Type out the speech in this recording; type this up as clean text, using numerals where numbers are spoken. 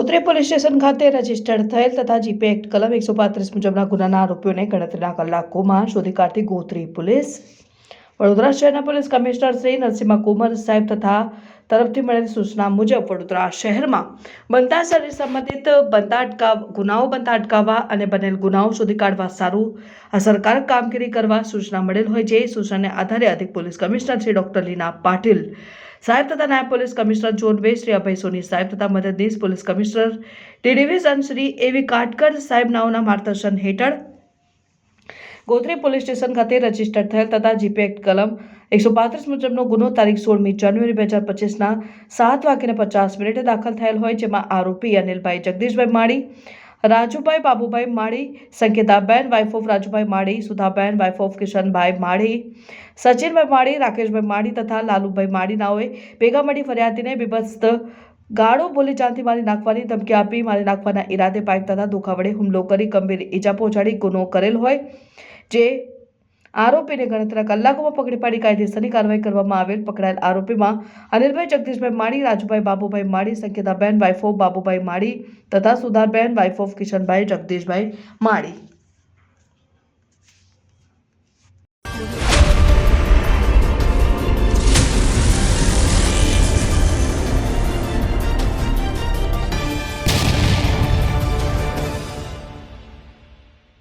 Gotri police station ખાતે registered થયેલ તથા જીપી એક્ટ કલમ 135 મુજબના ગુનાના આરોપીઓને ગણતરીના કલાકોમાં શોધી કાઢતી ગોત્રી પોલીસ વડોદરા શહેરના પોલીસ કમિશનર શ્રી નરસિંહ કુમાર સાહેબ તથા તરફથી મળેલ સૂચના મુજબ વડોદરા શહેરમાં બનતા શરીર સંબંધિત ગુનાઓ બનતા અટકાવવા અને બનેલ ગુનાઓ શોધી કાઢવા સારું અસરકારક કામગીરી કરવા સૂચના મળેલ હોય જે સૂચનાને આધારે અધિક પોલીસ કમિશનર શ્રી ડોક્ટર લીના પાટીલ સાહેબ તથા નાયબ police commissioner zone 2 Shri Abhay સોની સાહેબ તથા મદદનીશ police commissioner D division Shri એવી કાટકર સાહેબ નાઓના માર્ગદર્શન હેઠળ ગોત્રી પોલીસ સ્ટેશન ખાતે રજીસ્ટર્ડ થયેલ તથા જીપી એક્ટ કલમ 135 મુજબનો ગુનો તારીખ 16મી જાન્યુઆરી 2025ના 7:50 દાખલ થયેલ હોય જેમાં આરોપી Anilbhai Jagdishbhai Mali, Rajubhai Babubhai Mali, Sanketaben wife of Rajubhai Mali, Sudhaben wife of Kishanbhai Mali, Sachinbhai Mali, Rakeshbhai Mali તથા લાલુભાઈ માળી નાઓએ ભેગા મળી ફરિયાદીને બીભત્સ ગાળો બોલી જાનથી મારી નાખવાની ધમકી આપી મારી નાખવાના ઈરાદે પાઇપ તથા ધોકા વડે હુમલો કરી ગંભીર ઈજા પહોંચાડી ગુનો કરેલ હોય જે આરોપીને ગણતરીના કલાકોમાં પકડી પાડી કાયદેસરની કાર્યવાહી કરવામાં આવેલ. પકડાયેલ આરોપીમાં અનિલભાઈ જગદીશભાઈ માળી, રાજુભાઈ બાબુભાઈ માળી, સંકેતાબેન વાઇફ ઓફ બાબુભાઈ માળી તથા Sudhaben wife of Kishanbhai Jagdishbhai Mali.